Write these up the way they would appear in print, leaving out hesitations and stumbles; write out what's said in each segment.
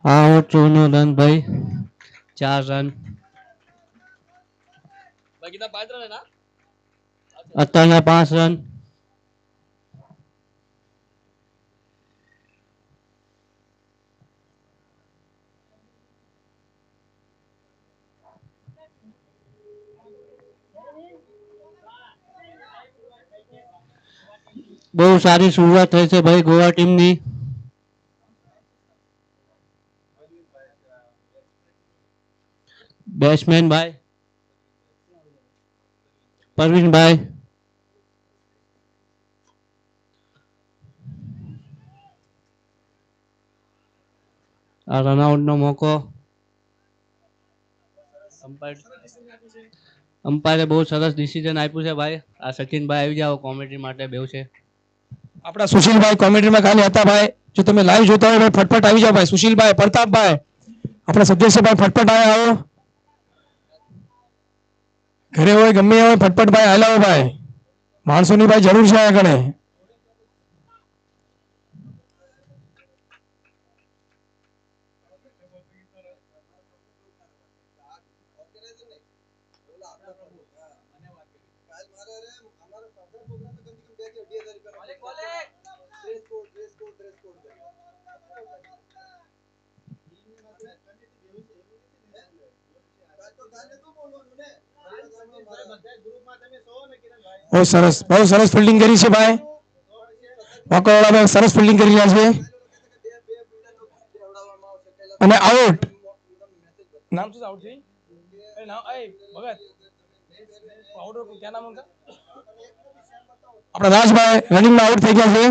हाँ चौनो रन भाई 4 रन અત્યારના 5 રન બહુ સારી શરૂઆત થઈ છે ભાઈ ગોવા ટીમની બેટ્સમેન ભાઈ પરવીનભાઈ આ રનઆઉટનો મોકો અમ્પાયરે બહુ સરસ ડિસિઝન આપ્યું છે ભાઈ આ સચિનભાઈ આવી જાઓ કોમેડી માટે બેવ છે આપણા સુશીલભાઈ કોમેન્ટ્રીમાં ખાલી હતા ભાઈ જો તમે લાઈવ જોતા હોય ફટફટ આવી જાઓ ભાઈ સુશીલભાઈ પ્રતાપભાઈ આપણા સદસ્યભાઈ ફટફટ આવો ઘરે હોય ગમે હોય ફટફટ ભાઈ હાલાવો ભાઈ માણસોની ભાઈ જરૂર છે આગળ બહુ સરસ ફિલ્ડિંગ કરી છે ભાઈ વાકોવાળા સરસ ફિલ્ડિંગ કરી રહ્યા છે અને આઉટ નામ શું આઉટ છે આપણા રાજભાઈ રનિંગમાં આઉટ થઈ ગયા છે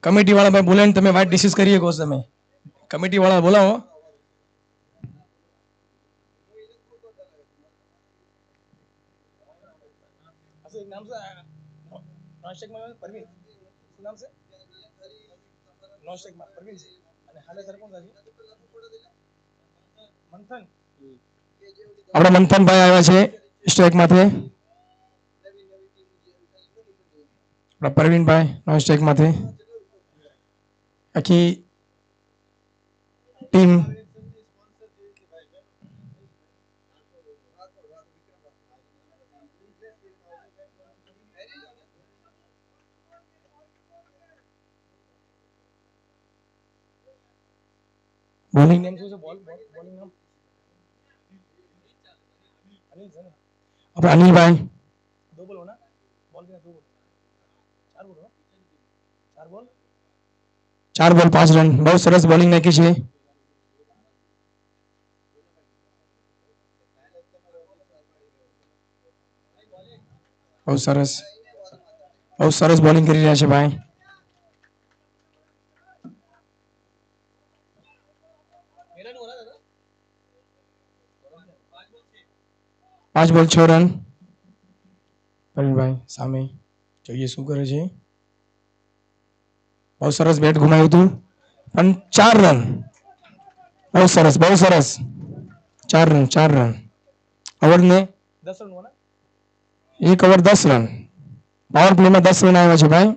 કમિટી વાળા ભાઈ બોલાવીને તમે વાત ડિસ્કસ કરીએ કહો તમે કમિટી વાળા બોલાવો આપણા મંથનભાઈ આવ્યા છે સ્ટ્રાઇક માંથી આપણા પરવીનભાઈ નોન સ્ટ્રાઇક માંથી આખી ટીમ બોલિંગ નેમ શું છે બોલિંગ નામ આપણે અનિલભાઈ दो बोल हो ना बॉल के दो बोल चार बॉल 5 रन बहुत सरस बॉलिंग नाखी છે બહુ સરસ બોલિંગ કરી રહ્યા છે ભાઈ 5 બોલ 6 રન પરવીનભાઈ સામે જોઈએ શું કરે છે બહુ સરસ બેટ ઘુમાવ્યું હતું પણ 4 રન બહુ સરસ 4 રન ઓવર ને 10 રન હોના એક ઓવર 10 રન પાવર પ્લે માં 10 રન આવ્યા છે ભાઈ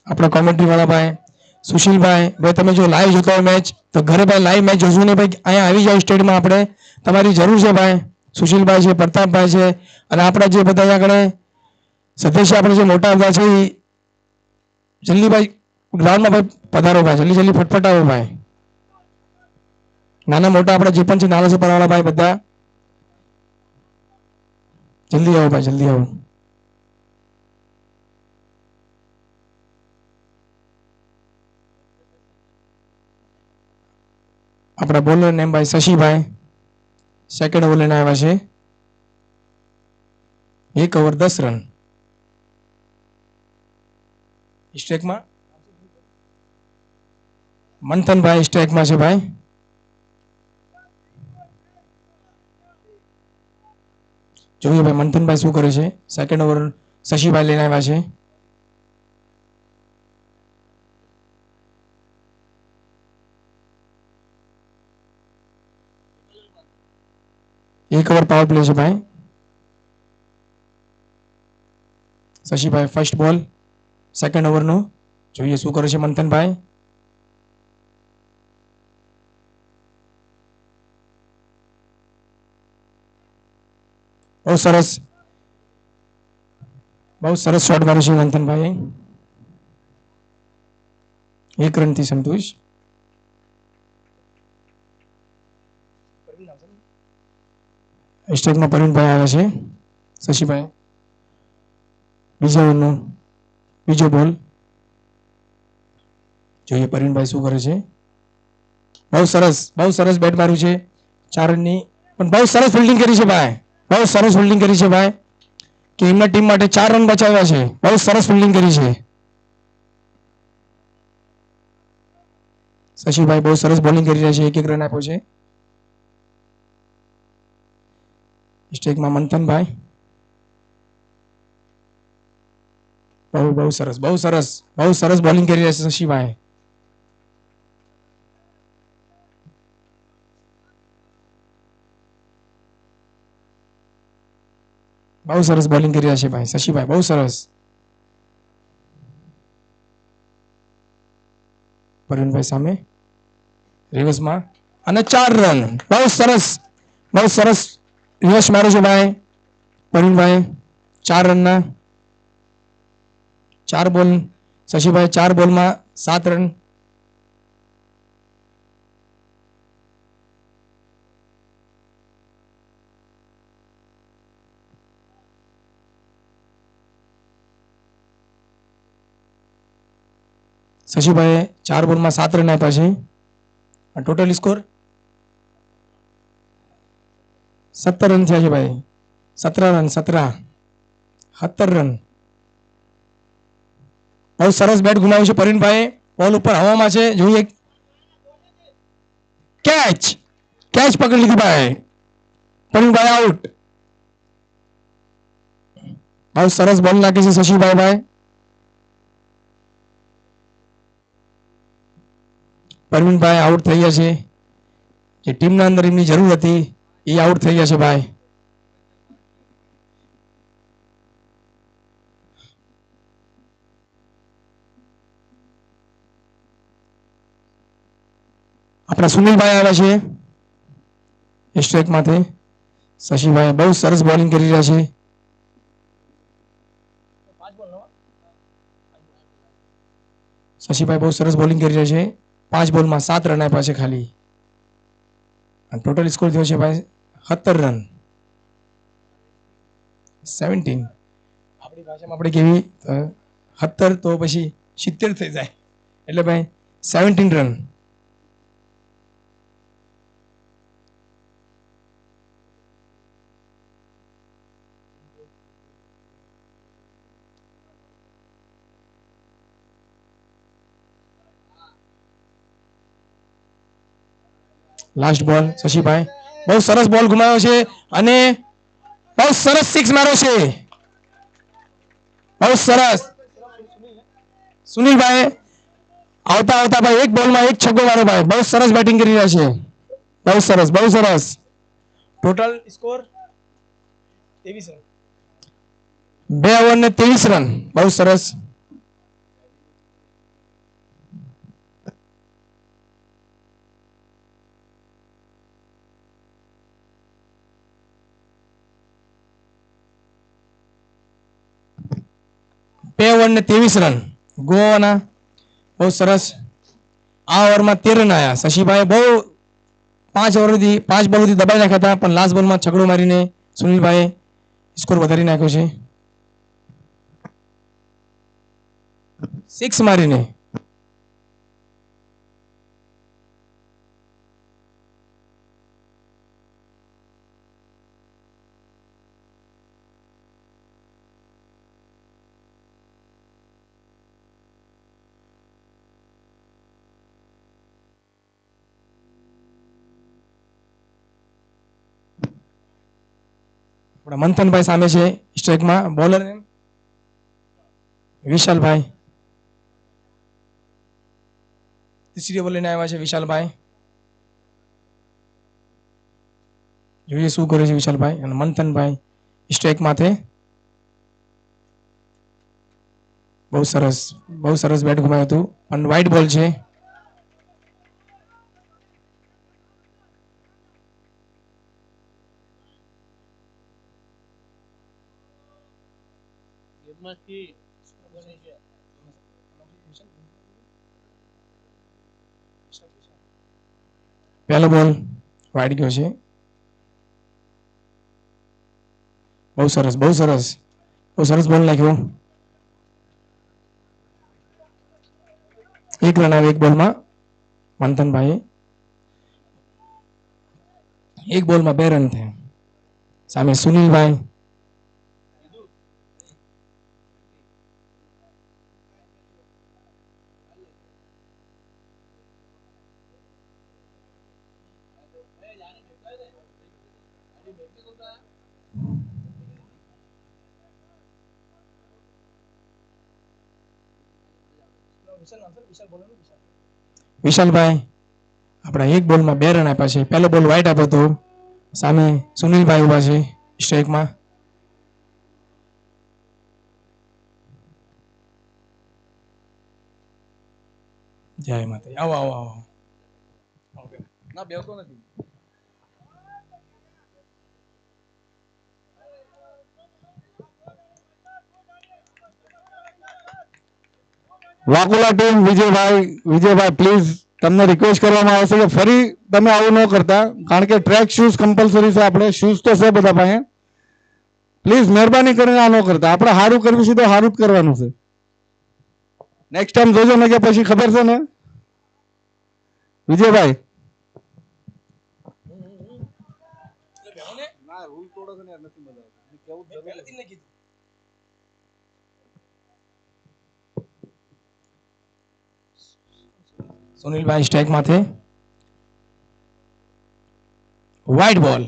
આપણા કોમેન્ટ્રી વાળા ભાઈ સુશીલભાઈ, ભાઈ તમે જો લાઈવ જોતા હોય મેચ તો ઘરે ભાઈ લાઈવ મેચ જોશો ને ભાઈ, અહીંયા આવી જાઓ સ્ટેડિયમમાં, આપણે તમારી જરૂર છે ભાઈ. સુશીલભાઈ છે, પ્રતાપભાઈ છે, અને આપણા જે બધા આગળ સદસ્ય આપણે જે મોટા બધા છે એ જલ્દી ભાઈ ગ્રાઉન્ડમાં ભાઈ પધારો ભાઈ, જલ્દી જલ્દી ફટફટાવો ભાઈ. નાના મોટા આપણા જે પણ છે નાના સુપરવાળા ભાઈ બધા જલ્દી આવો ભાઈ, જલ્દી આવો. આપણા બોલર નેમ ભાઈ શશીભાઈ સેકન્ડ ઓવર લઈને આવ્યા છે. 1 ઓવર 10 રન. સ્ટ્રાઇકમાં મંથનભાઈ સ્ટ્રાઇકમાં છે ભાઈ. જોઈએ ભાઈ મંથનભાઈ શું કરે છે. સેકન્ડ ઓવર શશીભાઈ લઈને આવ્યા છે. એક ઓવર પાવર પ્લે છે ભાઈ. શશીભાઈ ફર્સ્ટ બોલ સેકન્ડ ઓવરનો. જોઈએ શું કરે છે મંથનભાઈ. બહુ સરસ, બહુ સરસ શોટ માર્યો છે મંથનભાઈ. 1 રનથી સંતોષ. સ્ટ્રાઇકમાં પરવીનભાઈ આવ્યા છે. શશીભાઈ બીજા ઓવરનો બીજો બોલ. જોઈએ પરવીનભાઈ શું કરે છે. બહુ સરસ બેટ માર્યું છે 4 રનની, પણ બહુ સરસ ફિલ્ડિંગ કરી છે ભાઈ, બહુ સરસ ફિલ્ડિંગ કરી છે ભાઈ, કે એમના ટીમ માટે 4 રન બચાવ્યા છે. બહુ સરસ ફિલ્ડિંગ કરી છે શશીભાઈ, બહુ સરસ બોલિંગ કરી રહ્યા છે. 1 રન આપ્યો છે. સ્ટ્રાઇકમાં મંથનભાઈ. બહુ સરસ બોલિંગ કરી રહ્યા છે શશીભાઈ. બહુ સરસ બોલિંગ કરી રહ્યા છે ભાઈ શશીભાઈ, બહુ સરસ. પરવીનભાઈ સામે રિવર્સમાં અને 4 રન. બહુ સરસ રિવર્સ માર્યો છે ભાઈ પરવીનભાઈ. 4 રનના 4 બોલ. શશીભાઈ 4 બોલમાં 7 રન. શશીભાઈ 4 બોલમાં 7 રન આપ્યા છે. ટોટલ સ્કોર 17 રન થયા છે ભાઈ. 17 રન. બહુ સરસ બેટ ગુમાવ્યું છે પરવીનભાઈ. બોલ ઉપર હવામાં છે. જોઈએ કેચ પકડી લીધી ભાઈ. પરવીનભાઈ આઉટ. બહુ સરસ બોલ નાખી છે શશીભાઈ ભાઈ. પરવીનભાઈ આઉટ થઈ ગયા છે. જે ટીમના અંદર એમની જરૂર હતી એ આઉટ થઈ ગયા છે ભાઈ. આપણા સુનિલભાઈ આવ્યા છે સ્ટ્રાઇકમાંથી. શશીભાઈ બહુ સરસ બોલિંગ કરી રહ્યા છે. શશીભાઈ બહુ સરસ બોલિંગ કરી રહ્યા છે. 5 બોલમાં 7 રન આપ્યા છે ખાલી. ટોટલ સ્કોર થયો છે ભાઈ 17 રન. 17 આપણી ભાષામાં આપણે કેવી 17 તો પછી 70 થઈ જાય એટલે ભાઈ 17 રન. લાસ્ટ બોલ શશીભાઈ. બહુ સરસ બોલ ગુમાવ્યો છે અને બહુ સરસ 6 માર્યો છે. બહુ સરસ સુનિલભાઈ આવતા ભાઈ 1 બોલમાં 1 છગ્ગો માર્યો ભાઈ. બહુ સરસ બેટિંગ કરી રહ્યા છે. બહુ સરસ. Total score 23 run. 2 ઓવર ને 23 રન. બહુ સરસ. 53 ને 23 રન ગોવાના. બહુ સરસ. આ ઓવરમાં 13 રન આવ્યા. શશીભાઈ બહુ 5 ઓવરથી 5 બોલથી દબાઈ નાખ્યા હતા, પણ લાસ્ટ બોલમાં છકડો મારીને સુનિલભાઈ સ્કોર વધારી નાખ્યો છે. 6 મારીને. આપણા મંથનભાઈ સામે છે સ્ટ્રાઇકમાં. બોલર વિશાલભાઈ. ત્રીસરી બોલ લઈને આવ્યા છે વિશાલભાઈ. જોઈએ શું કરે છે વિશાલભાઈ. અને મંથનભાઈ સ્ટ્રાઇકમાંથી. બહુ સરસ બેટ ઘુમાવ્યું હતું, પણ વાઇડ બોલ છે. પહેલો બોલ વાઇડ ગયો છે. બહુ સરસ બોલ નાખ્યો. 1 રન આવે 1 બોલમાં. મંથનભાઈ 1 બોલમાં 2 રન થયા. સામે સુનિલભાઈ. વિશાલભાઈ આપણા 1 બોલમાં 2 રન આપ્યા છે. પહેલો બોલ વાઇડ આપ્યો હતો. સામે સુનિલભાઈ ઉભા છે સ્ટ્રાઇકમાં. જય માતા. આવો. ના બેવતો નથી. વાકુલા ટીમ વિજયભાઈ પ્લીઝ તમને રિક્વેસ્ટ કરવામાં આવશે કે ફરી તમે આવું ન કરતા, કારણ કે ટ્રેક શૂઝ કમ્પલસરી છે. આપણે શૂઝ તો છે બધા પાસે. પ્લીઝ મહેરબાની કરીને આ ન કરતા. આપણે સારું કરવું છે તો સારું જ કરવાનું છે. નેક્સ્ટ ટાઈમ જોજો ને કે પછી ખબર છે ને વિજયભાઈ. સુનિલભાઈ સ્ટ્રાઇકમાંથી. વાઇડ બોલ.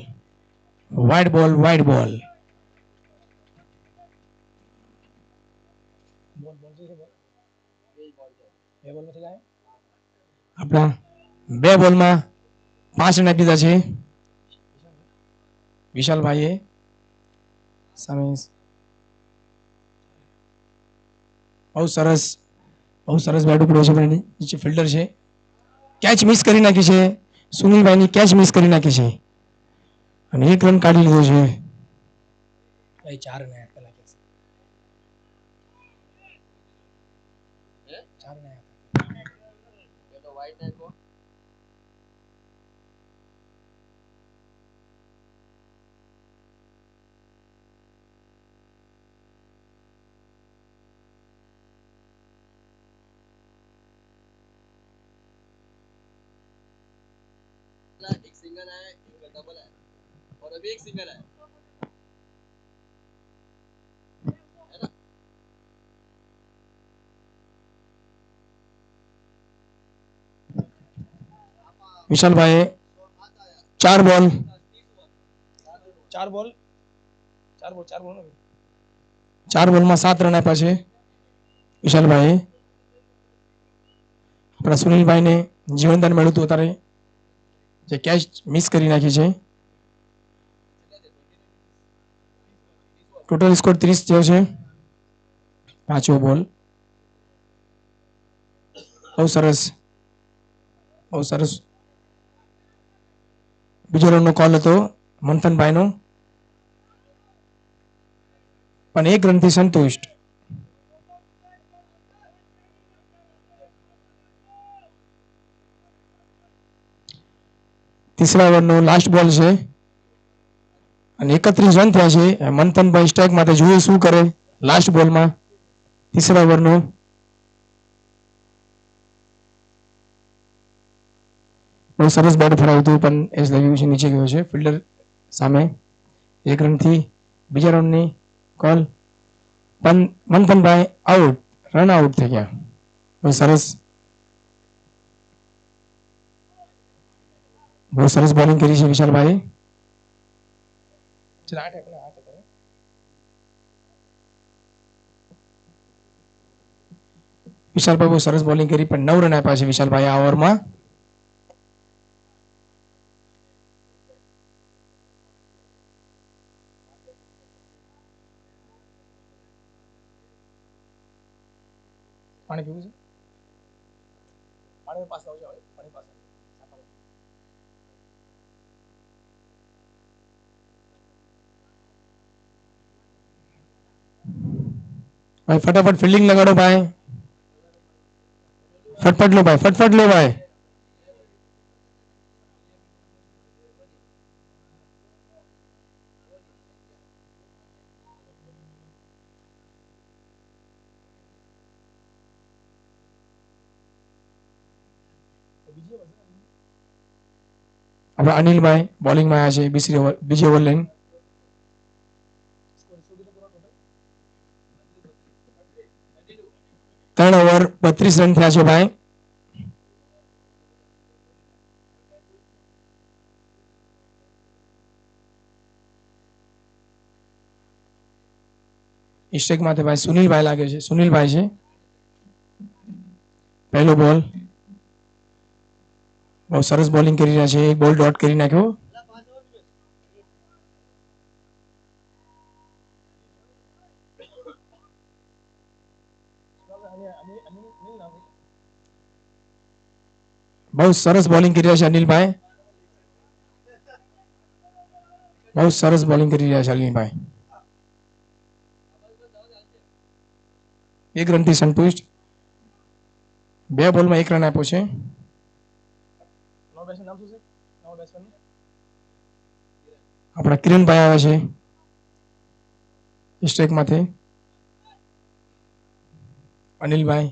આપણા 2 બોલમાં 5 રન આપી દીધા છે વિશાલભાઈએ. સામે બહુ સરસ બેટ ઉપડ્યો છે. નીચે ફિલ્ડર છે. કેચ મિસ કરી નાખી છે. સુનિલભાઈની કેચ મિસ કરી નાખી છે અને 1 રન કાઢી લીધો છે. 4 રન एक सिंगल है, एक डबल है और अभी एक सिंगल है ना. વિશાલભાઈએ 4 બોલ 4 બોલમાં 7 રન આપ્યા છે વિશાલભાઈએ. આપણા સુનિલભાઈને જીવનદાન મળ્યું હતું અત્યારે, જે કેચ મિસ કરી નાખી છે. ટોટલ સ્કોર 30 થયો છે. 5મો બોલ. બહુ સરસ. બીજો રનનો કોલ હતો મંથનભાઈનો, પણ 1 રનથી સંતુષ્ટ. ત્રીસરા ઓવરનો લાસ્ટ બોલ છે અને 31 રન થયા છે. મંથનભાઈ સ્ટ્રાઇક માટે જોઈએ શું કરે લાસ્ટ બોલમાં. ત્રીસરા ઓવરનો બહુ સરસ બેટ ફરાવ્યું પણ એસ લાગ્યું છે, નીચે ગયો છે ફિલ્ડર સામે. 1 રનથી બીજા રાઉન્ડની કોલ પણ મંથનભાઈ આઉટ, રન આઉટ થઈ ગયા. બહુ સરસ, બહુ સરસ બોલિંગ કરી છે વિશાલભાઈ. વિશાલભાઈ બહુ સરસ બોલિંગ કરી પણ 9 રન આપ્યા છે વિશાલભાઈ આ ઓવરમાં. પાણી પીવું છે? પાણી પાસે આવજો, પાણી પાસે. ભાઈ ફટાફટ ફિલ્ડિંગ લગાડો ભાઈ. ફટફટ લો ભાઈ, ફટફટ લો ભાઈ. હવે અનિલભાઈ બોલિંગમાં આવ્યા છે બીજી ઓવર લઈને. 3 ઓવર 32 રન થયા છે ભાઈ. ઇસ્ટેક માટે ભાઈ સુનિલભાઈ લાગે છે, સુનિલભાઈ છે. પહેલો બોલ, બહુ સરસ બોલિંગ કરી રહ્યા છે. એક બોલ ડોટ કરી નાખ્યો. બહુ સરસ બોલિંગ કરી રહ્યા છે અનિલભાઈ, બહુ સરસ બોલિંગ કરી રહ્યા છે અનિલભાઈ. 1 રનથી સંતુષ્ટ. 2 બોલમાં 1 રન આપ્યો છે. આપણા કિરણભાઈ આવે છે સ્ટ્રાઇકમાંથી. અનિલભાઈ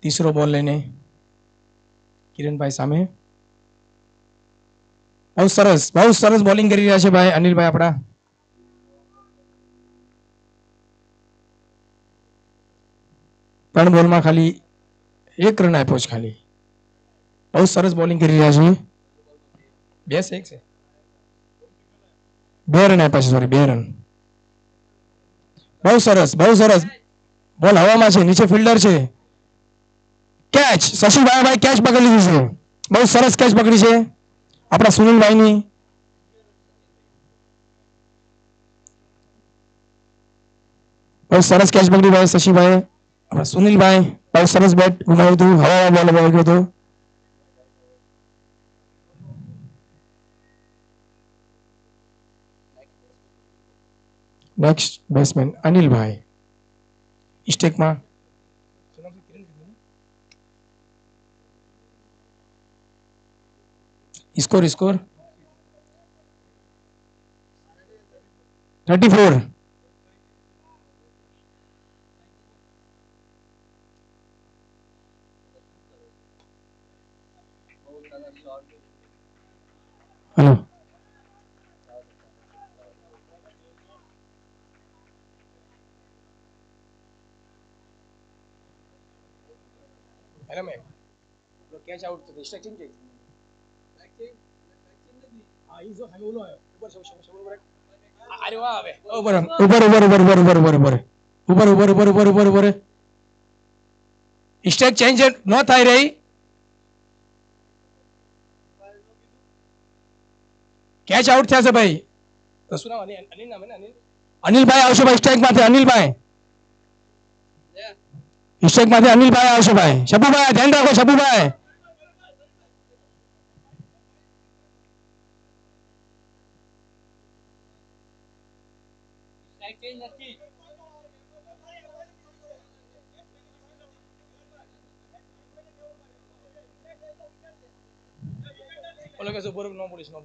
ત્રીસરો બોલ લઈને કિરણભાઈ સામે. બહુ સરસ બોલિંગ કરી રહ્યા છે ભાઈ અનિલભાઈ આપણા. ત્રણ બોલમાં ખાલી 1 રન આપ્યો છે ખાલી. બહુ સરસ બોલિંગ કરી રહ્યા છે. 2 છે, 2 રન આપ્યા છે, સોરી 2 રન. બહુ સરસ બોલ હવામાં છે, નીચે ફિલ્ડર છે. કેચ, શશીભાઈ કેચ પકડી લીધી છે. બહુ સરસ કેચ પકડી છે આપણા સુનિલભાઈની. બહુ સરસ કેચ પકડી ભાઈ શશીભાઈ. આપણા સુનિલભાઈ બહુ સરસ બેટ ગુમાવ્યું હતું, હવામાં બોલ આવી ગયો હતો. નેક્સ્ટ બેટ્સમેન અનિલભાઈ સ્ટેકમાં. Score 34. Hello, hello ma'am, catch out તો સ્ટ્રાઇક ચેન્જ. હા ઈ જો હામે ઓલો આવ્યો ઉપર ઉપર. અરે વાહ, હવે ઉપર સ્ટેક ચેન્જ ન થાય રહી. કેચ આઉટ થયા છે ભાઈ. તો શું નામ? અનિલ નામ હે ને? અનિલભાઈ આવશે ભાઈ સ્ટેક માંથી. અનિલભાઈ સ્ટેક માંથી અનિલભાઈ આવશે ભાઈ. શબુભાઈ ધ્યાન રાખો, શબુભાઈ. કે ઉભો રહો, ન બોલીશ હું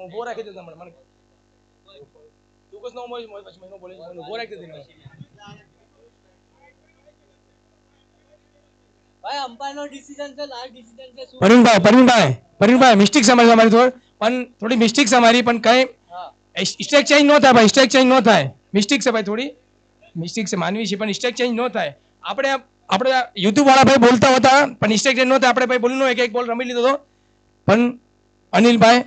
ઉભો રાખી દઉં તમને મને તું કસ ન બોલીશ પછી મને બોલીશ મને ઉભો રાખી દઉં ભાઈ અંપાયર નો ડિસિઝન છે, લાસ્ટ ડિસિઝન છે શું? પરવીનભાઈ મિસ્ટેક સમજ અમારી થોડી મિસ્ટેક છે અમારી પણ કઈ સ્ટેક ચેન્જ ન થાય ભાઈ સ્ટેક ચેન્જ ન થાય મિસ્ટેક છે ભાઈ થોડી મિસ્ટેક છે માનવી છે પણ સ્ટેક ચેન્જ ન થાય આપણે યુટ્યુબ વાળા ભાઈ બોલતા હતા પણ સ્ટેક ચેન્જ ન થાય આપણે ભાઈ બોલનો એક બોલ રમી લીધો હતો પણ અનિલભાઈ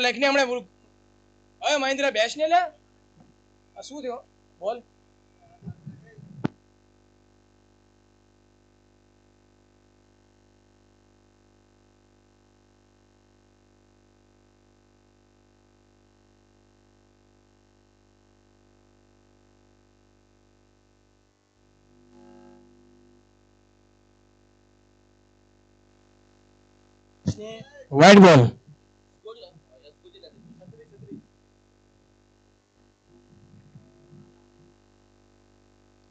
લાઈક ને હમણાં હવે મહેન્દ્ર બેસ ને લે આ શું થયો બોલ વાઇડ બોલ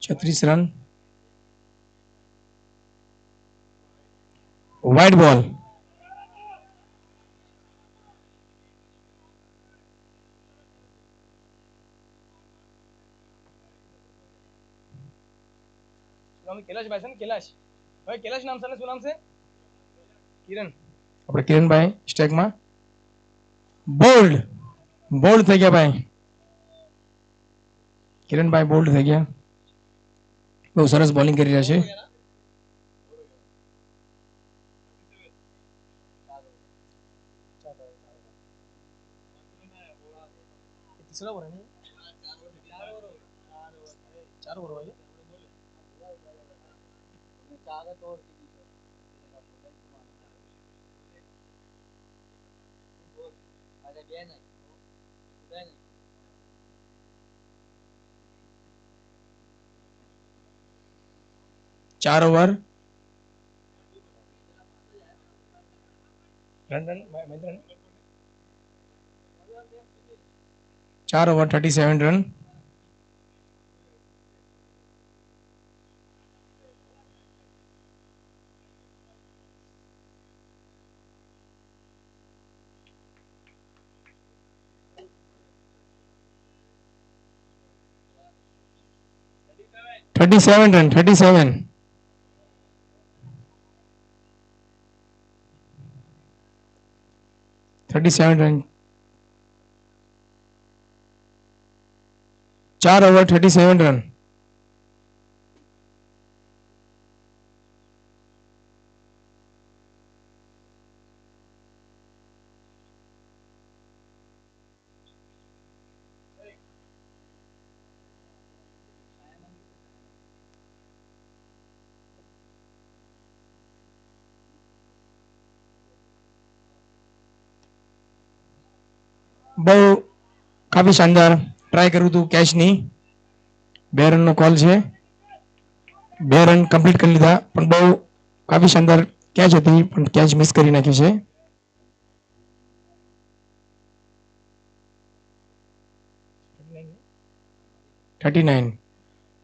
36 રન વાઇડ બોલ कैलाश भाई से कैलाश भाई कैलाश नाम से શું નામ છે કિરણ આપણે કિરણભાઈ સ્ટેકમાં બોલ્ડ થઈ ગયા ભાઈ કિરણભાઈ બોલ્ડ થઈ ગયા બહુ સરસ બોલિંગ કરી રહ્યા છે तीसरा ओवर है नहीं 4 ओवर है चार over run run 4 over 37 run thirty seven run 37 run 4 over 37 run બહુ કાફી શાનદાર ટ્રાય કર્યું હતું કેચની 2 રનનો કોલ છે 2 રન કમ્પ્લીટ કરી લીધા પણ બહુ કાફી શાનદાર કેચ હતી પણ કેચ મિસ કરી નાખી છે 39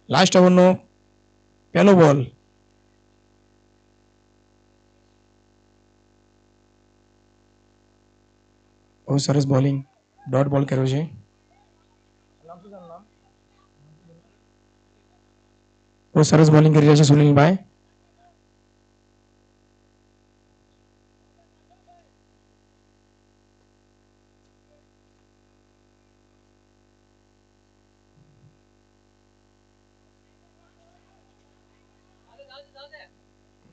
લાસ્ટ ઓવરનો પહેલો બોલ બહુ સરસ બોલિંગ ડોટ બોલ કર્યો છે બહુ સરસ બોલિંગ કરી રહ્યા છે સુનિલભાઈ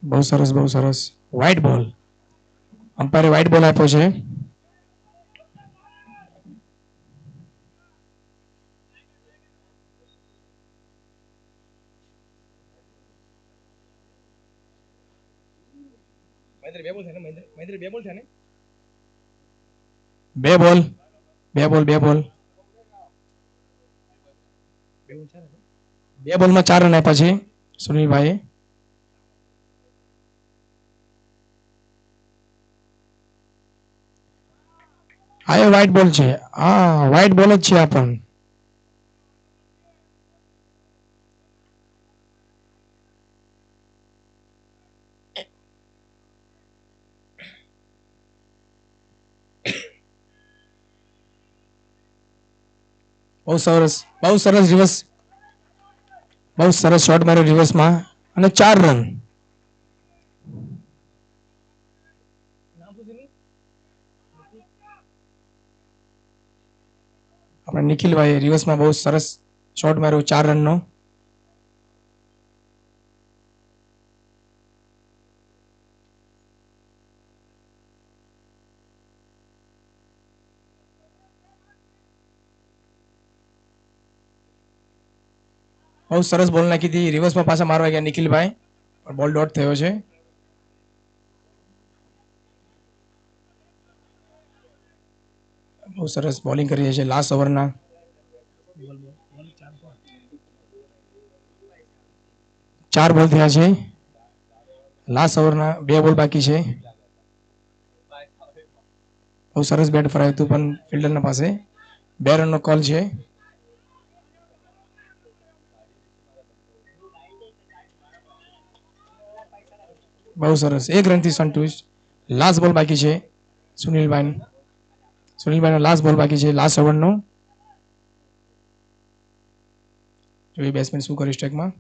બહુ સરસ વ્હાઇટ બોલ અમ્પાયરે વ્હાઇટ બોલ આપ્યો છે મહેન્દ્ર બે બોલ થયા ને બે બોલ બે બોલ બે બોલ બે બોલમાં 4 રન આપ્યા છે સુનિલભાઈ. આ એ વ્હાઈટ બોલ છે. હા વ્હાઈટ બોલ જ છે આ પણ. બહુ સરસ રિવર્સ, બહુ સરસ શોટ માર્યો રિવર્સમાં અને 4 રન. આપણે નિખિલભાઈ રિવર્સમાં બહુ સરસ શોટ માર્યો 4 રનનો. બહુ સરસ બોલ નાખી હતી, રિવર્સમાં પાછા મારવા ગયા નિખિલભાઈ, પણ બોલ ડોટ થયો છે. બહુ સરસ બોલિંગ કરી છે લાસ્ટ ઓવરના. ચાર બોલ થયા છે, લાસ્ટ ઓવરના 2 બોલ બાકી છે. બહુ સરસ બેટ ફરાયું હતું પણ ફિલ્ડરના પાસે 2 રનનો કોલ છે. બહુ સરસ 1 રનથી સંતુષ્ટ. લાસ્ટ બોલ બાકી છે સુનિલભાઈનો લાસ્ટ બોલ બાકી છે લાસ્ટ ઓવરનો. જોઈએ બેટ્સમેન શું કરે સ્ટ્રાઇકમાં.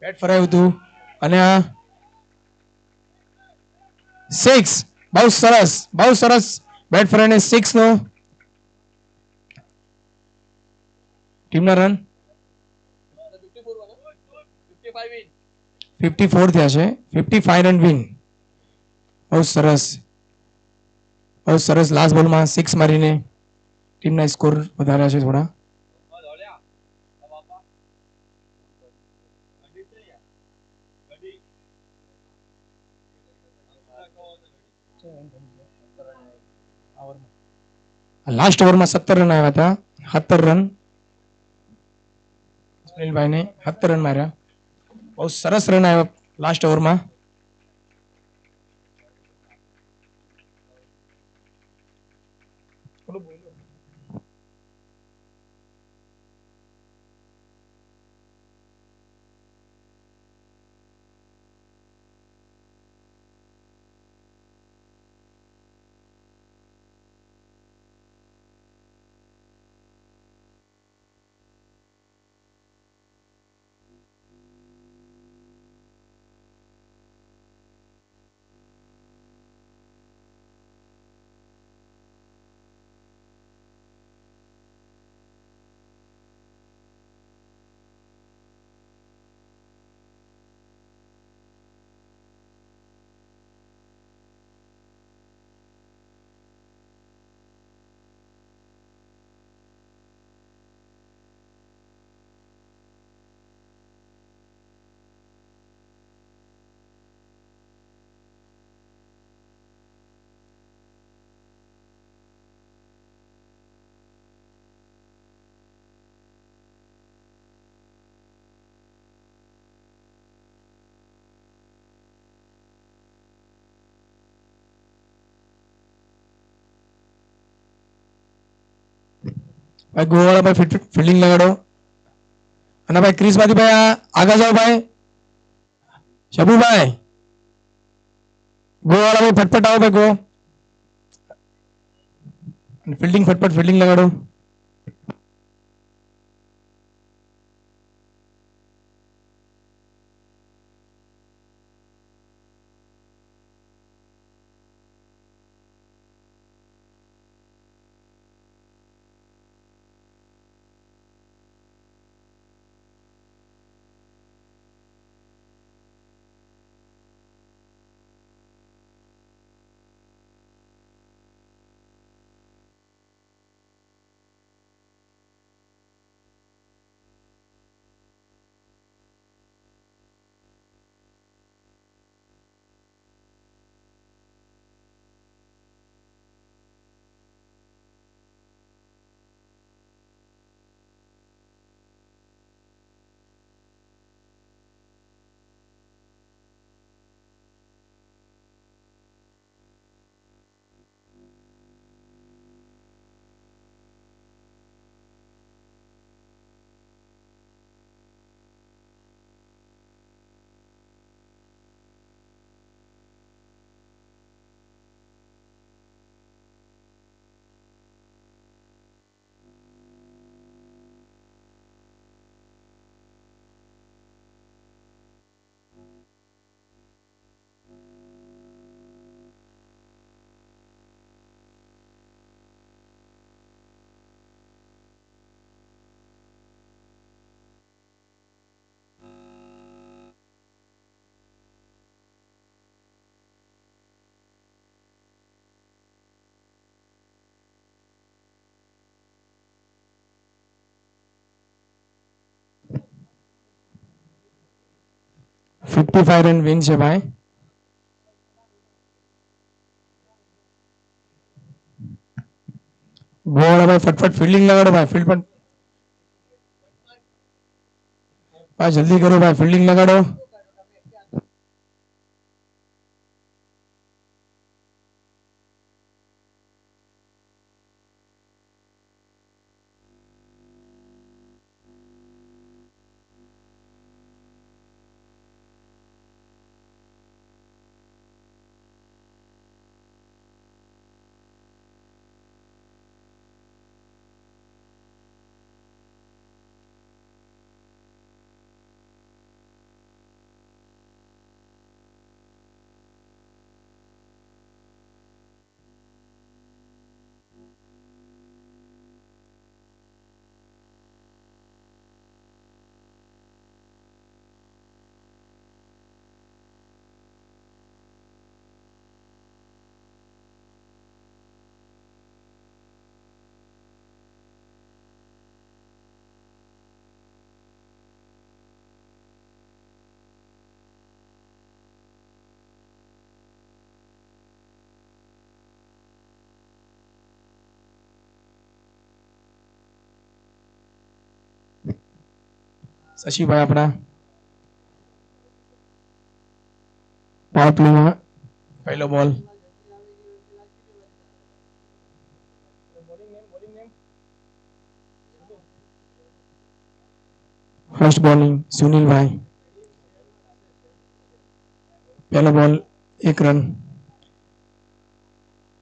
બેટ ફરાયું હતું અને 6. બહુ સરસ બેટ ફરાઈને 6 નો ટીમના રન 54 થયા છે. 55 રન વિન. બહુ સરસ લાસ્ટ બોલમાં 6 મારીને ટીમના સ્કોર વધાર્યા છે થોડા. લાસ્ટ ઓવરમાં 17 રન આવ્યા હતા. 17 રન સુનિલભાઈને 17 રન માર્યા. બહુ સરસ રન આવ્યા લાસ્ટ ઓવરમાં. ભાઈ ગોવાળા ભાઈ ફિલ્ડિંગ લગાડો અને ભાઈ ક્રિસ માંથી ભાઈ આગળ જાઓ ભાઈ. શબુભાઈ ગોવાળા ભાઈ ફટફટ આવો ભાઈ ગો. ફિલ્ડિંગ ફટફટ ફિલ્ડિંગ લગાડો. 55 રન વિન છે ભાઈ. ગોવાળા ભાઈ ફટફટ ફિલ્ડિંગ લગાડો ભાઈ. ફિલ્ડ પર ભાઈ જલ્દી કરો ભાઈ, ફિલ્ડિંગ લગાડો. શશીભાઈ આપણા પાવર પ્લેમાં પહેલો બોલ. ફર્સ્ટ બોલિંગ સુનિલભાઈ. પહેલો બોલ 1 રન.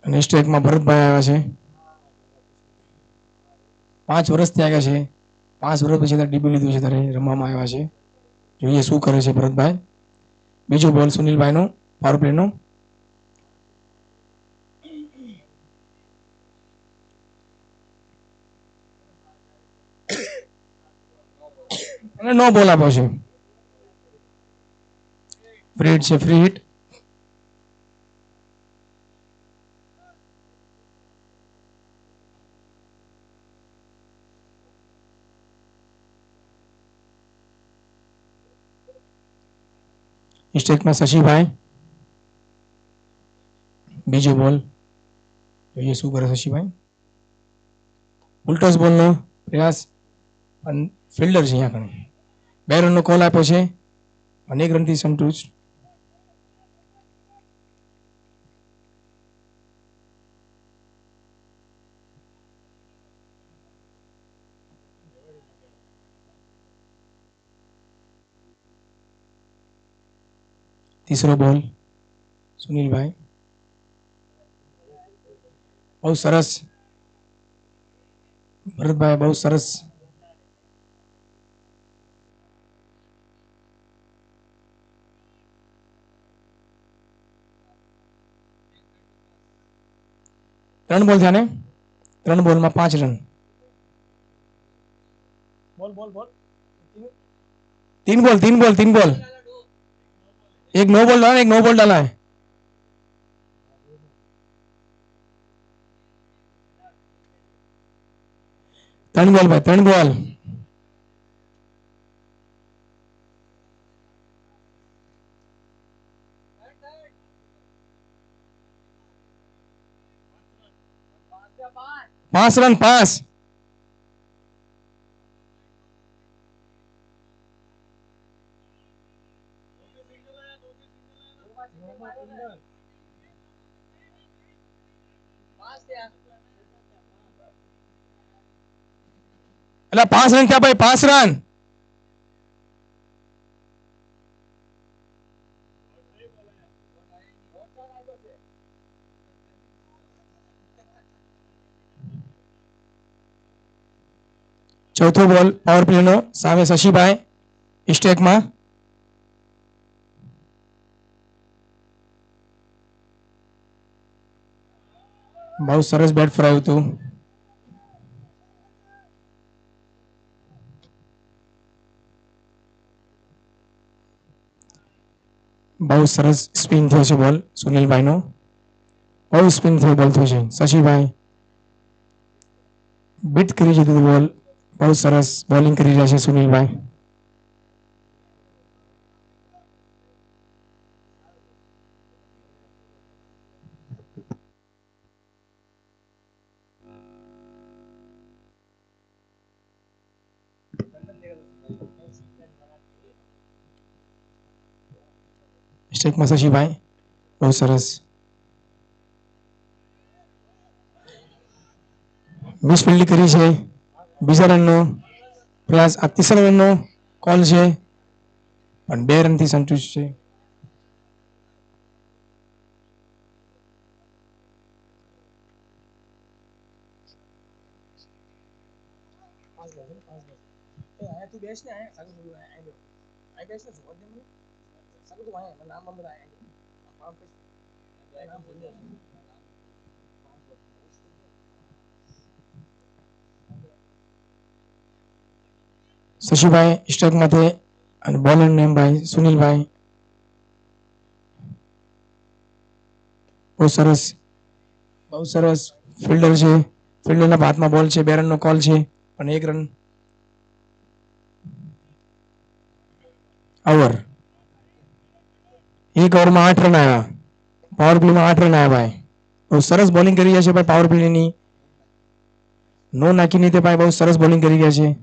અને સ્ટ્રાઇકમાં ભરતભાઈ આવ્યા છે. 5 વર્ષથી આવ્યા છે. 5 વર્ષ પછી ડેબ્યુ લીધું છે ત્યારે રમવામાં આવ્યા છે. જોઈએ શું કરે છે ભરતભાઈ. બીજો બોલ સુનિલભાઈનો પાવર પ્લેનો. અને નો બોલ આપ્યો છે. ફ્રી હિટ છે, ફ્રી હિટ. સ્ટ્રાઇકમાં શશીભાઈ. બીજો બોલ જોઈએ શું કરે શશીભાઈ. ઉલટોસ બોલનો પ્રયાસ. ફિલ્ડર છે અહીંયા કણે. 2 રનનો કોલ આપ્યો છે. અને 1 રનથી સંતુષ્ટ. तीसरो બોલ સુનિલભાઈ. બહુ સરસ ભરતભાઈ, બહુ સરસ. ત્રણ બોલ થયા ને. 3 બોલમાં 5 રન. तीन बॉल. एक नो बॉल डाला, एक नो बॉल डाला है. तीन बॉल भाई, 3 बॉल. पांच रन, 5. अला 5 रन क्या भाई, 5 रन. चौथो बॉल पावर प्ले नो सामे शशीभाई स्ट्राइक में. बहुत सरस बेट फरायु હતું. बहुत सरस स्पिन થયો છે બોલ સુનિલભાઈ નો. બહુ સ્પિન થયો બોલ થયો છે. શશીભાઈ બીટ કરી દીધું બોલ. બહુ સરસ બોલિંગ કરી રહ્યા છે સુનિલભાઈ. સ્ટ્રાઇકમાં શશીભાઈ, બહુ સરસ. 20 ફિલ્ડિંગ કરી છે. બીજા રનનો પ્રયાસ, આ ત્રીસરા રનનો કોલ છે, પણ 2 રનથી સંતુષ્ટ છે. શશીભાઈ સ્ટ્રાઇકમાંથી અને બોલર નેમભાઈ સુનિલભાઈ, બહુ સરસ, બહુ સરસ ફિલ્ડર છે. ફિલ્ડરના હાથમાં બોલ છે. 2 રનનો કોલ છે, પણ 1 રન. ઓવર. 1 ઓવરમાં 8 રન આવ્યા. પાવર પ્લેમાં 8 રન આવ્યા ભાઈ. બહુ સરસ બોલિંગ કરી રહ્યા છે ભાઈ. પાવર પ્લેની નો નાખીને તે ભાઈ બહુ સરસ બોલિંગ કરી રહ્યા છે.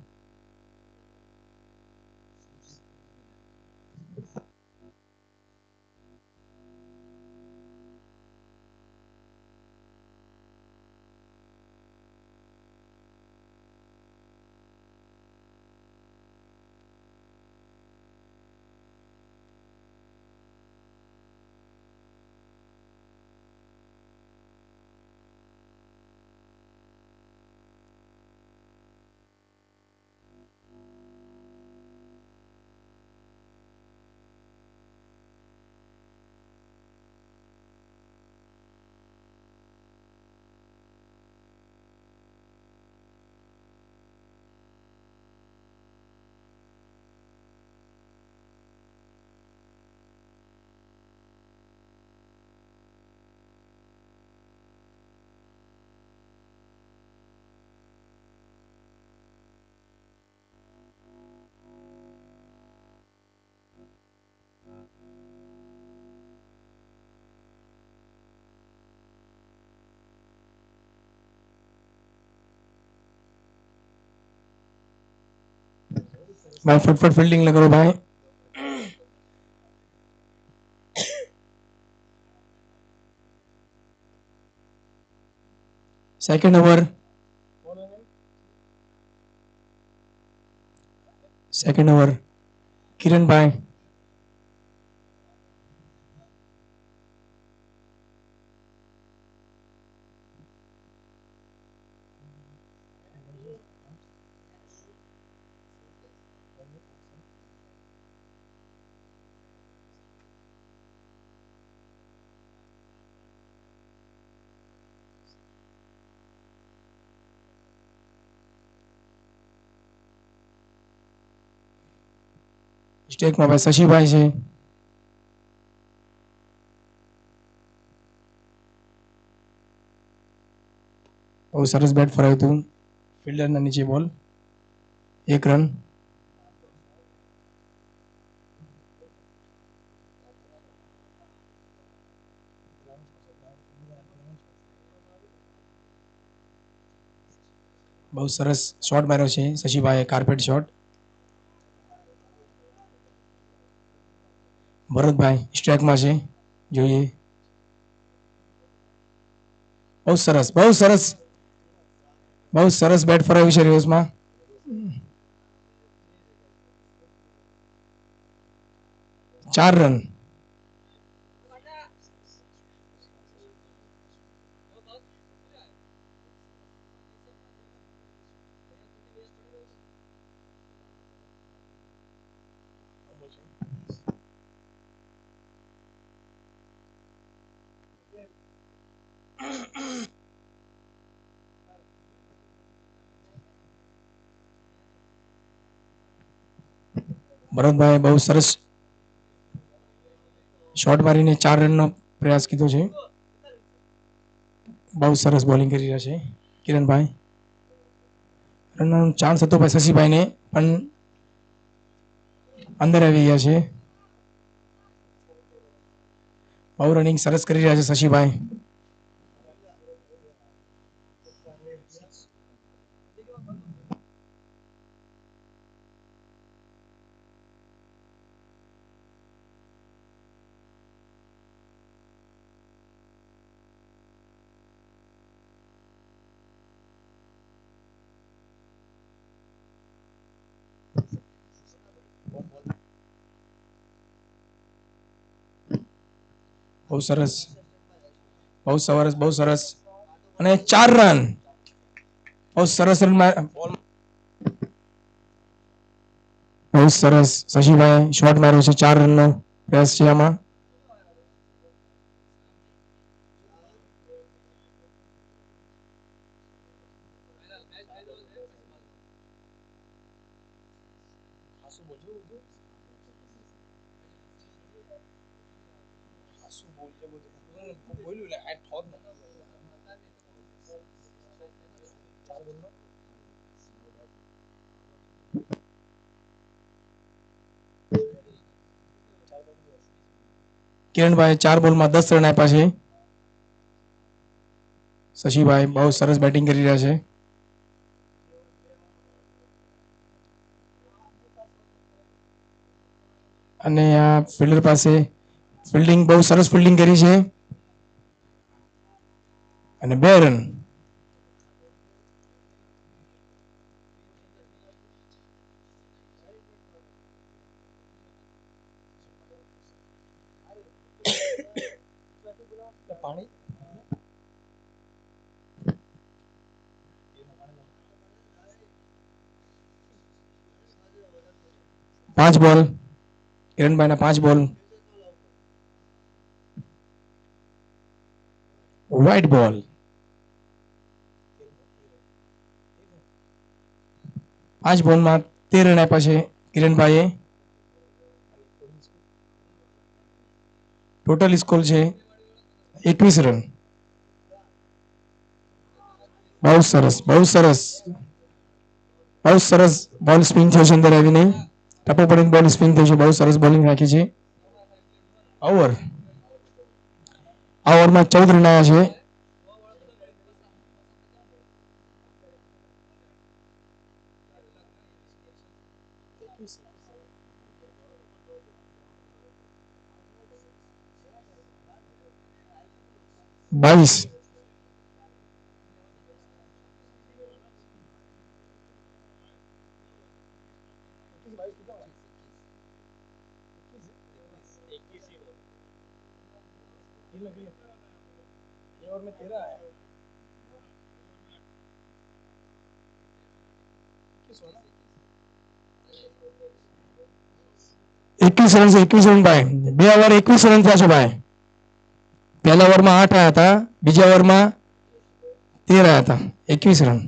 भाई फटफट फील्डिंग करो भाई. Second over. Second over. Kiran भाई. સ્ટેકમાં ભાઈ શશીભાઈ છે. બહુ સરસ બેટ ફરાયું હતું. ફિલ્ડરના નીચે બોલ, 1 રન. બહુ સરસ શોટ માર્યો છે શશીભાઈએ, કાર્પેટ શોટ. ભરતભાઈ સ્ટ્રાઇકમાં છે, જોઈએ. બહુ સરસ, બહુ સરસ, બહુ સરસ બેટ ફરાવ્યું છે રિવર્સમાં. ચાર રન. ભરતભાઈ બહુ સરસ શોટ મારીને 4 રનનો પ્રયાસ કીધો છે. બહુ સરસ બોલિંગ કરી રહ્યા છે કિરણભાઈ. રનનો ચાન્સ હતો ભાઈ શશીભાઈને, પણ અંદર આવી ગયા છે. બહુ રનિંગ સરસ કરી રહ્યા છે શશીભાઈ. બહુ સરસ, બહુ સરસ, બહુ સરસ. અને 4 રન. બહુ સરસ રન. બહુ સરસ. શશીભાઈ શોટ માર્યો છે, 4 રનનો પ્રયાસ છે આમાં. કિરણભાઈ 4 બોલમાં 10 રન આપ્યા છે. શશીભાઈ બહુ સરસ બેટિંગ કરી રહ્યા છે. અને આ ફિલ્ડર પાસે ફિલ્ડિંગ બહુ સરસ ફિલ્ડિંગ કરી છે. અને 2 રન. પાણી 5 બોલ. કિરણભાઈના 5 બોલ. વ્હાઈટ બોલ. 5 બોલમાં 13 રન આપ્યા છે કિરણભાઈએ. ટોટલ સ્કોર છે 21 રન. બહુ સરસ, બહુ સરસ, બહુ સરસ બોલ સ્પિન થયો છે અંદર આવીને. ટપો પડીને બોલ સ્પિન થયો છે. બહુ સરસ બોલિંગ રાખી છે. ઓવર. આ ઓવરમાં 14 રન આવ્યા છે. બાવીસ. એકવીસ રન છે. 21 રન ભાઈ. 2 ઓવર 21 રન થયા છે ભાઈ. પહેલા ઓવરમાં 8 આવ્યા હતા, બીજા ઓવરમાં 13 આવ્યા હતા. 21 રન.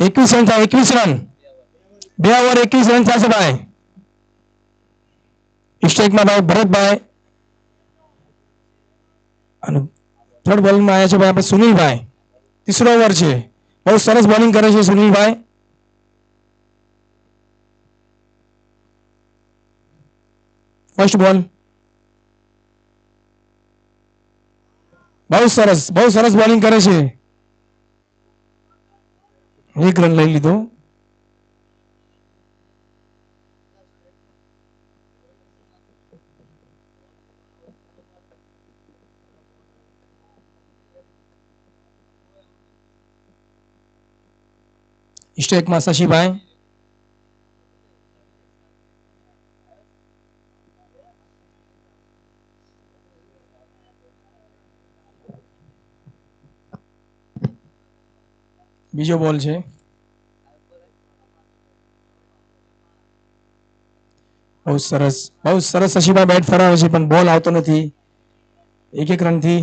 એકવીસ રન થાય. 21 રન. 2 ઓવર 21 રન થશે ભાઈ. સ્ટ્રાઇકમાં ભાઈ ભરતભાઈ. અને થર્ડ બોલિંગમાં આવ્યા છે ભાઈ આપણે સુનિલભાઈ. ત્રીસો ઓવર છે. બહુ સરસ બોલિંગ કરે છે સુનિલભાઈ. ફર્સ્ટ બોલ. બહુ સરસ બોલિંગ કરે છે. 1 રન લઈ લીધો. સ્ટ્રાઇકમાં શશીભાઈ. બીજો બોલ છે. બહુ સરસ શશીભાઈ બેટ ફરાવે છે પણ બોલ આવતો નથી. 1 રનથી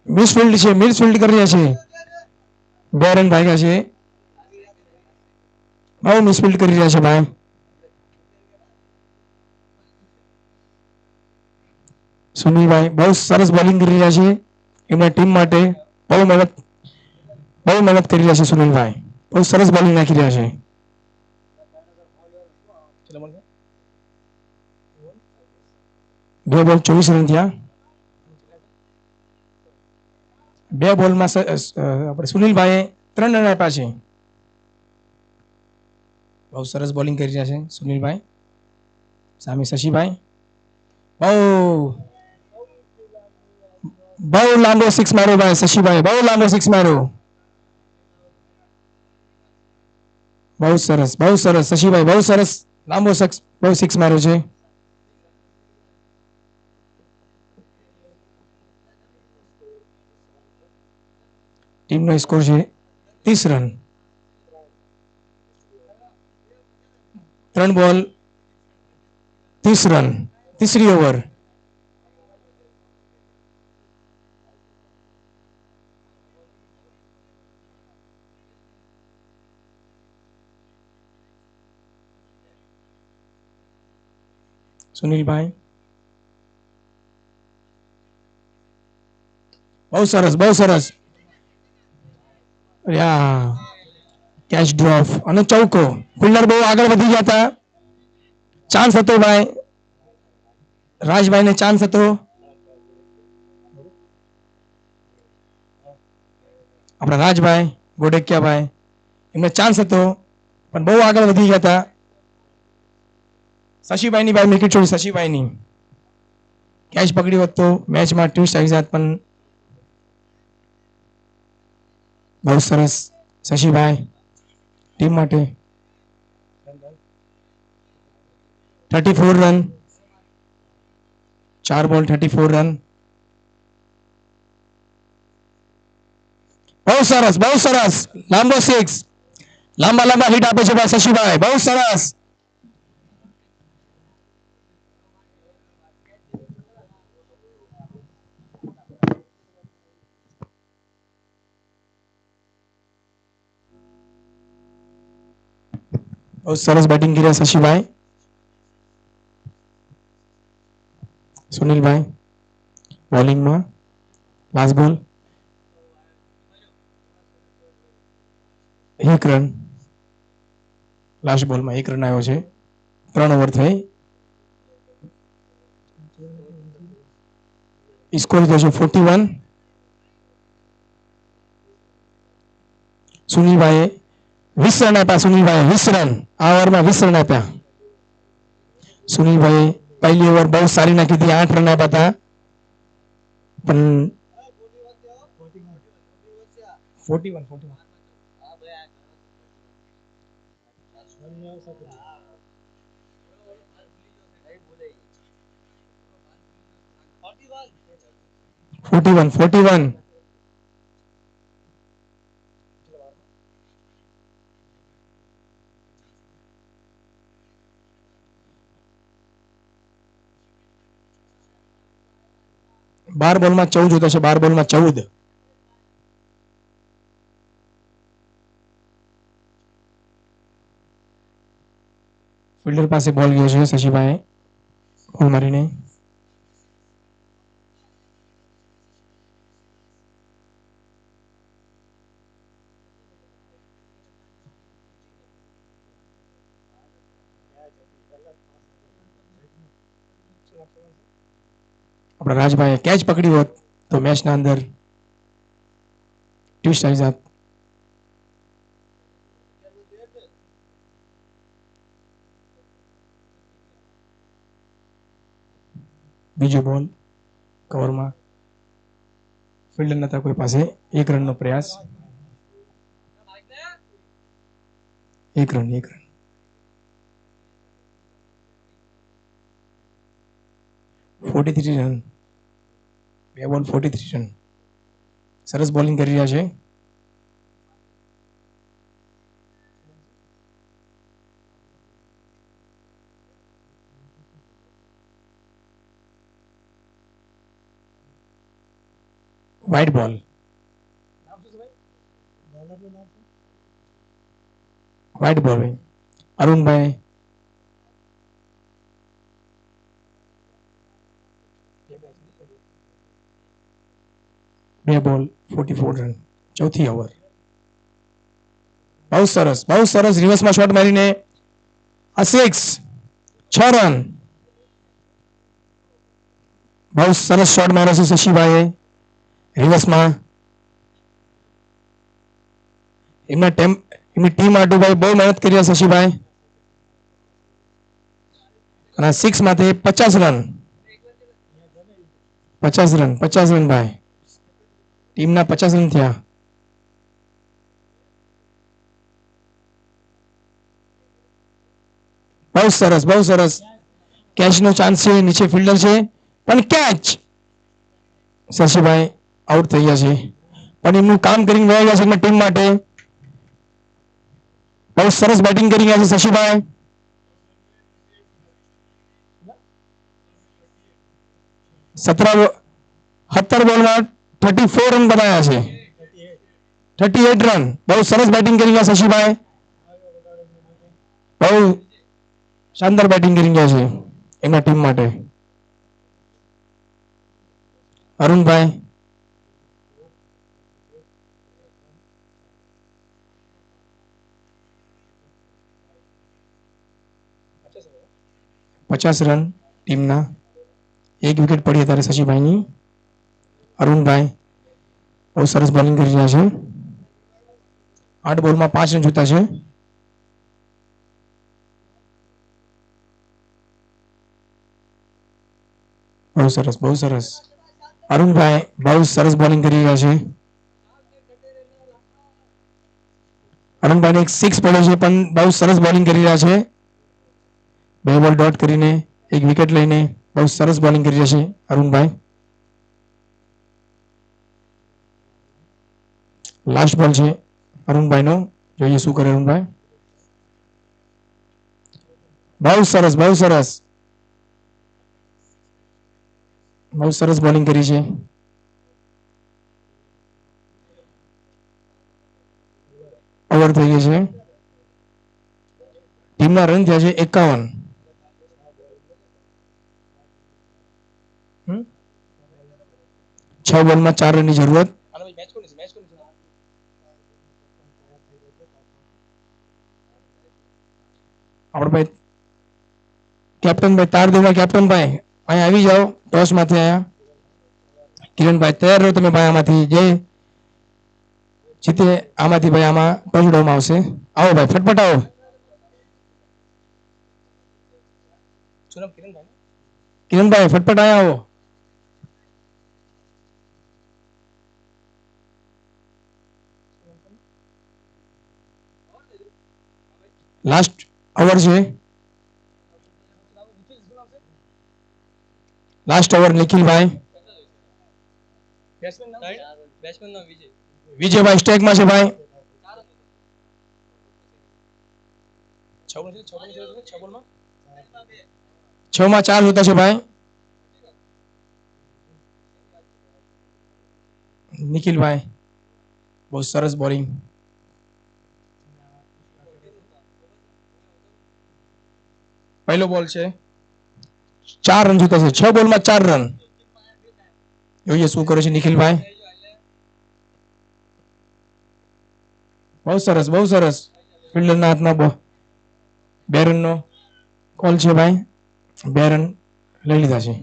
મિસફિલ્ડ છે. મિસફિલ્ડ કરી રહ્યા છે. 2 રન ભાગ્યા છે. બહુ મિસફિલ્ડ કરી રહ્યા છે ભાઈ. સુનિલભાઈ બહુ સરસ બોલિંગ કરી રહ્યા છે. એમના ટીમ માટે બહુ મહેનત કરી રહ્યા છે સુનિલભાઈ. બહુ સરસ બોલિંગ નાખી રહ્યા છે. બે બોલ 24 રન થયા. બે બોલમાં આપણે સુનિલભાઈએ 3 રન આપ્યા છે. બહુ સરસ બોલિંગ કરી રહ્યા છે સુનિલભાઈ. સામે શશીભાઈ. બહુ લાંબો સિક્સ માર્યો ભાઈ શશીભાઈ, બહુ લાંબો સિક્સ માર્યો. બહુ સરસ, બહુ સરસ શશીભાઈ, બહુ સરસ લાંબો સિક્સ, બહુ સિક્સ માર્યો છે. ટીમનો સ્કોર છે 30 રન. 3 બોલ 30 રન, तीसरी ओवर. સુનિલભાઈ, બહુ સરસ, બહુ સરસ. કેચ ડ્રોપ અને ચૌકો. ફિલ્ડર બહુ આગળ વધી ગયા હતા. ચાન્સ હતો ભાઈ, રાજભાઈને ચાન્સ હતો. આપણા રાજભાઈ ગોડેકિયાભાઈ, એમને ચાન્સ હતો પણ બહુ આગળ વધી ગયા હતા. શશીભાઈની ભાઈ વિકેટ છોડી, શશીભાઈની કેચ પકડ્યો હોત તો મેચમાં ટ્વિસ્ટ આવી જાત, પણ બહુ સરસ શશીભાઈ ટીમ માટે. 34 રન, 4 બોલ 34 રન. બહુ સરસ, બહુ સરસ લાંબો સિક્સ, લાંબા લાંબા હિટ આપે છે ભાઈ શશીભાઈ, બહુ સરસ. બહુ સરસ બેટિંગ કર્યા શશીભાઈ. સુનિલભાઈ બોલિંગમાં લાસ્ટ બોલ 1 રન. લાસ્ટ બોલમાં 1 રન આવ્યો છે. 3 ઓવર થઈ. સ્કોર થયો છે 41. સુનિલભાઈએ 20 રન આપ્યા. સુનિલભાઈએ 20 રન, આ ઓવરમાં 20 રન આપ્યા. સુનિલભાઈએ પહેલી ઓવર બહુ સારી નાખી હતી, 8 રન આપ્યા હતા. પણ 41 41. બાર બોલમાં 14 જોતો છે, 12 બોલમાં 14. ફિલ્ડર પાસે બોલ ગયો છે શશીભાઈ બોલ મારીને. આપણા રાજભાઈએ કેચ પકડી હોત તો મેચના અંદર ટ્વિસ્ટ આવી જાત. બીજો બોલ કવરમાં, ફિલ્ડર નતા કોઈ પાસે. 1 રનનો પ્રયાસ. 1 રન, 1 રન. 43 રન, 2 બોલ 43 રન. સરસ બોલિંગ કરી રહ્યા છે. વ્હાઇટ બોલ. વ્હાઇટ બોલ અરુણભાઈ. બે બોલ 44 રન, ચોથી ઓવર. બહુ સરસ રિવર્સમાં શોટ મારીને આ 6 રન. બહુ સરસ શોટ માર્યો છે શશીભાઈએ રિવર્સમાં. એમની ટીમ માટે ભાઈ બહુ મહેનત કરી છે શશીભાઈ. અને 6 માંથી 50 રન. 50 રન ભાઈ. ટીમના 50 રન થયા. બહુ સરસ કેચનો ચાન્સ છે. નીચે ફિલ્ડર છે પણ કેચ. શશીભાઈ આઉટ થઈ ગયા છે પણ એમનું કામ કરીને વહી ગયા છે એમની ટીમ માટે. બહુ સરસ બેટિંગ કરી ગયા છે શશીભાઈ. 17 બોલમાં 34 રન બનાવ્યા છે. 38 રન. બહુ સરસ બેટિંગ કરી ગયા શશીભાઈ. બહુ શાનદાર બેટિંગ કરી ગયા છે એમના ટીમ માટે. અરુણભાઈ ₹50 ટીમના. 1 વિકેટ પડી અત્યારે શશીભાઈની. અરુણભાઈ બહુ સરસ બોલિંગ કરી રહ્યા છે. 8 બોલમાં 5 રન જોતા છે. બહુ સરસ અરુણભાઈ બહુ સરસ બોલિંગ કરી રહ્યા છે. અરુણભાઈને એક 6 પડ્યો છે પણ બહુ સરસ બોલિંગ કરી રહ્યા છે. 2 બોલ ડોટ કરીને 1 વિકેટ લઈને બહુ સરસ બોલિંગ કરી રહ્યા છે અરુણભાઈ. લાસ્ટ બોલ છે અરુણભાઈનો. જોઈએ શું કરે અરુણભાઈ. બહુ સરસ બોલિંગ કરી છે. ઓવર થઈ ગઈ છે. ટીમના રન થયા છે 51. છ બોલમાં 4 રનની જરૂરત. આપણે ભાઈ કેપ્ટન ભાઈ તારદેવના કેપ્ટન ભાઈ અહીંયા આવી જાઓ. ટોસ માંથી આયા કિરણભાઈ તૈયાર રહો તમે ભાઈ. આમાંથી જે જીતે આમાંથી ભાઈ આમાં ટોસ ઉડાવવામાં આવશે. આવો ભાઈ ફટફટ આવો. કિરણભાઈ ફટફટ આયા આવો. લાસ્ટ ઓવર છે. Last over નિખિલભાઈ. વિજયભાઈ સ્ટેકમાં છે ભાઈ. 6 માં 4 હોતા છે ભાઈ. નિખિલભાઈ બહુ સરસ બોલિંગ. પહેલો બોલ છે. 4 રન જોતા છે. 6 બોલમાં 4 રન. જોઈએ શું કરે છે નિખિલભાઈ. બહુ સરસ ફિલ્ડરના હાથમાં 2 રનનો કોલ છે ભાઈ. 2 રન લઈ લીધા છે.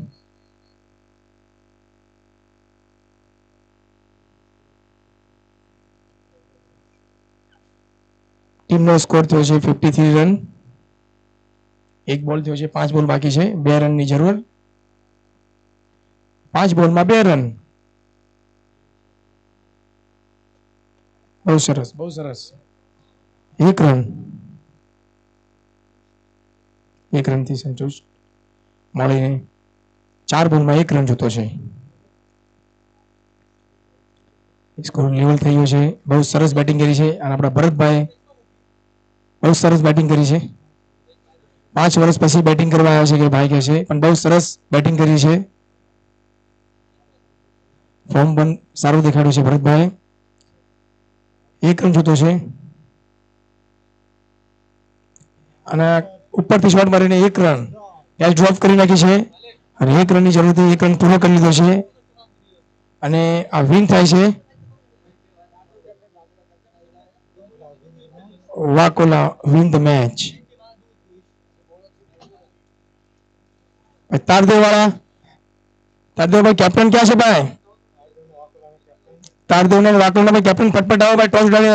ટીમનો સ્કોર થયો છે 53 રન. 1 બોલ થયો છે. 5 બોલ બાકી છે. 2 રનની જરૂર. 5 બોલમાં 2 રન. બહુ સરસ 1 રન. 1 રનથી સંતુષ્ટ મળીને 4 બોલમાં 1 રન જોતો છે. સ્કોર લેવલ થઈ ગયો છે. બહુ સરસ બેટિંગ કરી છે અને આપણા ભરતભાઈ બહુ સરસ બેટિંગ કરી છે. 5 વર્ષ પછી બેટિંગ કરવા આવ્યા છે કે ભાઈ કહે છે પણ બહુ સરસ બેટિંગ કરી છે. ફોર્મ પણ સારું દેખાડ્યું છે ભરતભાઈ. 1 રન જોતો છે અને ઉપરથી શોટ મારીને 1 રન કેચ ડ્રોપ કરી નાખી છે અને 1 રનની જરૂરથી 1 રન પૂરો કરી લીધો છે અને આ વિન થાય છે. Vakola win the match. Tardeo वाला, तारदेव भाई कैप्टन क्या છે ભાઈ? तारदेव ने वाकोला में कैप्टन फटफट आओ भाई, टॉस डाले